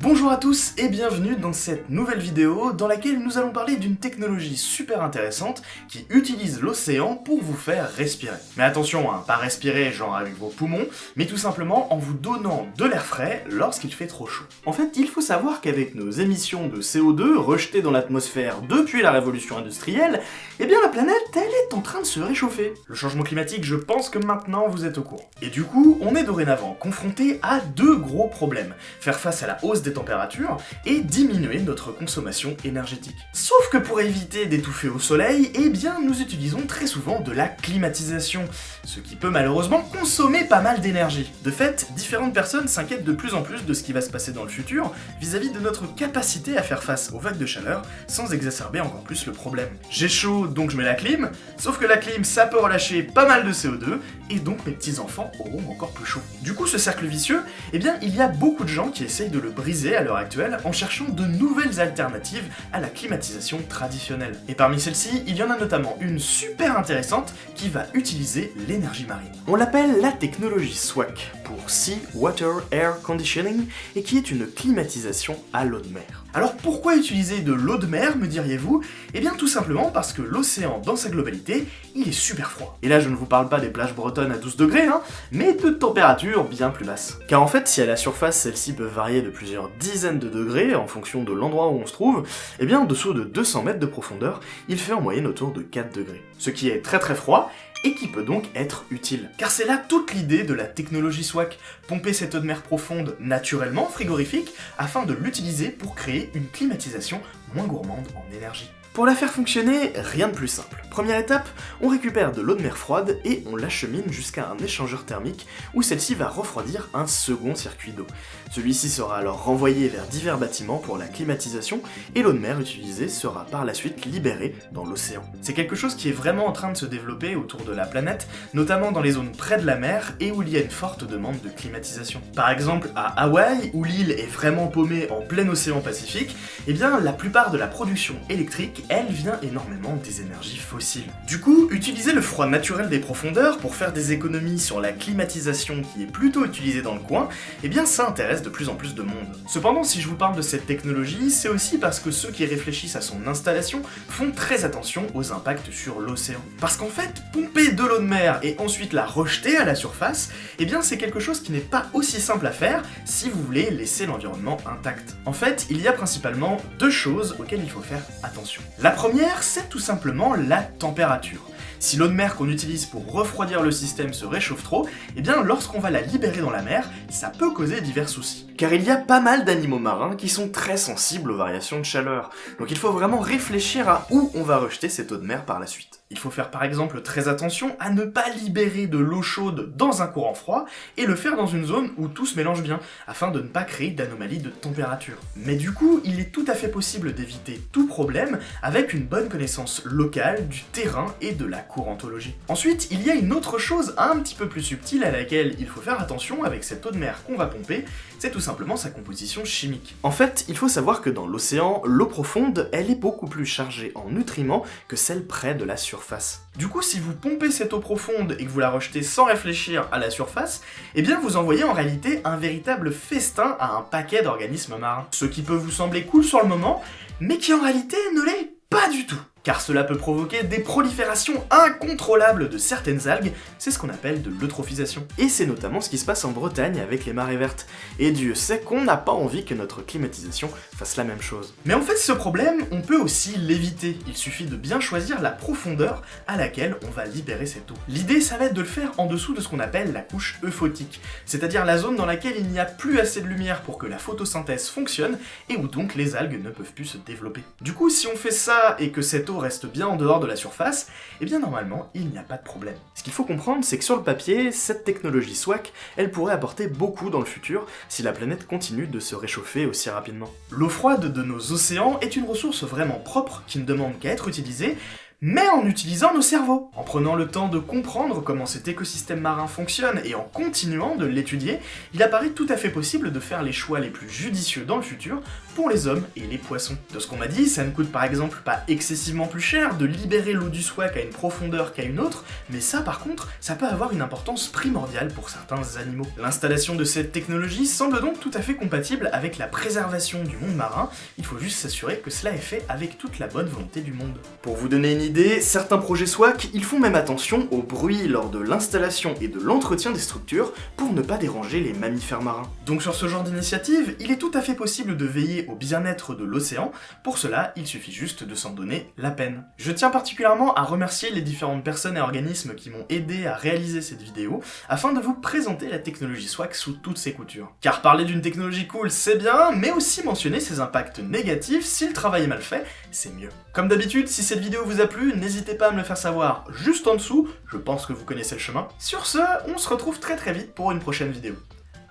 Bonjour à tous et bienvenue dans cette nouvelle vidéo dans laquelle nous allons parler d'une technologie super intéressante qui utilise l'océan pour vous faire respirer. Mais attention, pas respirer genre avec vos poumons, mais tout simplement en vous donnant de l'air frais lorsqu'il fait trop chaud. En fait, il faut savoir qu'avec nos émissions de CO2 rejetées dans l'atmosphère depuis la révolution industrielle, eh bien la planète, elle est en train de se réchauffer. Le changement climatique, je pense que maintenant vous êtes au courant. Et du coup, on est dorénavant confronté à deux gros problèmes. Faire face à la hausse des températures et diminuer notre consommation énergétique. Sauf que pour éviter d'étouffer au soleil, eh bien nous utilisons très souvent de la climatisation, ce qui peut malheureusement consommer pas mal d'énergie. De fait, différentes personnes s'inquiètent de plus en plus de ce qui va se passer dans le futur vis-à-vis de notre capacité à faire face aux vagues de chaleur sans exacerber encore plus le problème. J'ai chaud donc je mets la clim, sauf que la clim ça peut relâcher pas mal de CO2 et donc mes petits enfants auront encore plus chaud. Du coup ce cercle vicieux, eh bien il y a beaucoup de gens qui essayent de le briser à l'heure actuelle en cherchant de nouvelles alternatives à la climatisation traditionnelle. Et parmi celles-ci, il y en a notamment une super intéressante qui va utiliser l'énergie marine. On l'appelle la technologie SWAC, pour Sea Water Air Conditioning, et qui est une climatisation à l'eau de mer. Alors pourquoi utiliser de l'eau de mer, me diriez-vous? Eh bien tout simplement parce que l'océan dans sa globalité, il est super froid. Et là je ne vous parle pas des plages bretonnes à 12 degrés, mais de températures bien plus basses. Car en fait, si à la surface celle-ci peut varier de plusieurs dizaines de degrés en fonction de l'endroit où on se trouve, eh bien en dessous de 200 mètres de profondeur, il fait en moyenne autour de 4 degrés. Ce qui est très très froid, et qui peut donc être utile. Car c'est là toute l'idée de la technologie SWAC, pomper cette eau de mer profonde naturellement frigorifique afin de l'utiliser pour créer une climatisation moins gourmande en énergie. Pour la faire fonctionner, rien de plus simple. Première étape, on récupère de l'eau de mer froide et on l'achemine jusqu'à un échangeur thermique où celle-ci va refroidir un second circuit d'eau. Celui-ci sera alors renvoyé vers divers bâtiments pour la climatisation et l'eau de mer utilisée sera par la suite libérée dans l'océan. C'est quelque chose qui est vraiment en train de se développer autour de la planète, notamment dans les zones près de la mer et où il y a une forte demande de climatisation. Par exemple, à Hawaï, où l'île est vraiment paumée en plein océan Pacifique, eh bien la plupart de la production électrique elle vient énormément des énergies fossiles. Du coup, utiliser le froid naturel des profondeurs pour faire des économies sur la climatisation qui est plutôt utilisée dans le coin, eh bien ça intéresse de plus en plus de monde. Cependant, si je vous parle de cette technologie, c'est aussi parce que ceux qui réfléchissent à son installation font très attention aux impacts sur l'océan. Parce qu'en fait, pomper de l'eau de mer et ensuite la rejeter à la surface, eh bien c'est quelque chose qui n'est pas aussi simple à faire si vous voulez laisser l'environnement intact. En fait, il y a principalement deux choses auxquelles il faut faire attention. La première, c'est tout simplement la température. Si l'eau de mer qu'on utilise pour refroidir le système se réchauffe trop, eh bien lorsqu'on va la libérer dans la mer, ça peut causer divers soucis. Car il y a pas mal d'animaux marins qui sont très sensibles aux variations de chaleur, donc il faut vraiment réfléchir à où on va rejeter cette eau de mer par la suite. Il faut faire par exemple très attention à ne pas libérer de l'eau chaude dans un courant froid et le faire dans une zone où tout se mélange bien, afin de ne pas créer d'anomalies de température. Mais du coup, il est tout à fait possible d'éviter tout problème avec une bonne connaissance locale du terrain et de la courantologie. Ensuite, il y a une autre chose un petit peu plus subtile à laquelle il faut faire attention avec cette eau de mer qu'on va pomper, c'est tout simplement sa composition chimique. En fait, il faut savoir que dans l'océan, l'eau profonde, elle est beaucoup plus chargée en nutriments que celle près de la surface. Du coup, si vous pompez cette eau profonde et que vous la rejetez sans réfléchir à la surface, eh bien vous envoyez en réalité un véritable festin à un paquet d'organismes marins. Ce qui peut vous sembler cool sur le moment, mais qui en réalité ne l'est pas du tout. Car cela peut provoquer des proliférations incontrôlables de certaines algues, c'est ce qu'on appelle de l'eutrophisation. Et c'est notamment ce qui se passe en Bretagne avec les marées vertes. Et Dieu sait qu'on n'a pas envie que notre climatisation fasse la même chose. Mais en fait ce problème, on peut aussi l'éviter. Il suffit de bien choisir la profondeur à laquelle on va libérer cette eau. L'idée ça va être de le faire en dessous de ce qu'on appelle la couche euphotique, c'est-à-dire la zone dans laquelle il n'y a plus assez de lumière pour que la photosynthèse fonctionne et où donc les algues ne peuvent plus se développer. Du coup si on fait ça et que cette eau reste bien en dehors de la surface, et bien normalement il n'y a pas de problème. Ce qu'il faut comprendre, c'est que sur le papier, cette technologie SWAC, elle pourrait apporter beaucoup dans le futur si la planète continue de se réchauffer aussi rapidement. L'eau froide de nos océans est une ressource vraiment propre qui ne demande qu'à être utilisée, mais en utilisant nos cerveaux. En prenant le temps de comprendre comment cet écosystème marin fonctionne et en continuant de l'étudier, il apparaît tout à fait possible de faire les choix les plus judicieux dans le futur pour les hommes et les poissons. De ce qu'on m'a dit, ça ne coûte par exemple pas excessivement plus cher de libérer l'eau du Swak à une profondeur qu'à une autre, mais ça par contre, ça peut avoir une importance primordiale pour certains animaux. L'installation de cette technologie semble donc tout à fait compatible avec la préservation du monde marin, il faut juste s'assurer que cela est fait avec toute la bonne volonté du monde. Pour vous donner une idée, certains projets Swak, ils font même attention au bruit lors de l'installation et de l'entretien des structures pour ne pas déranger les mammifères marins. Donc sur ce genre d'initiative, il est tout à fait possible de veiller au bien-être de l'océan, pour cela, il suffit juste de s'en donner la peine. Je tiens particulièrement à remercier les différentes personnes et organismes qui m'ont aidé à réaliser cette vidéo, afin de vous présenter la technologie Swak sous toutes ses coutures. Car parler d'une technologie cool, c'est bien, mais aussi mentionner ses impacts négatifs, si le travail est mal fait, c'est mieux. Comme d'habitude, si cette vidéo vous a plu, n'hésitez pas à me le faire savoir juste en dessous, je pense que vous connaissez le chemin. Sur ce, on se retrouve très vite pour une prochaine vidéo.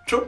Ciao.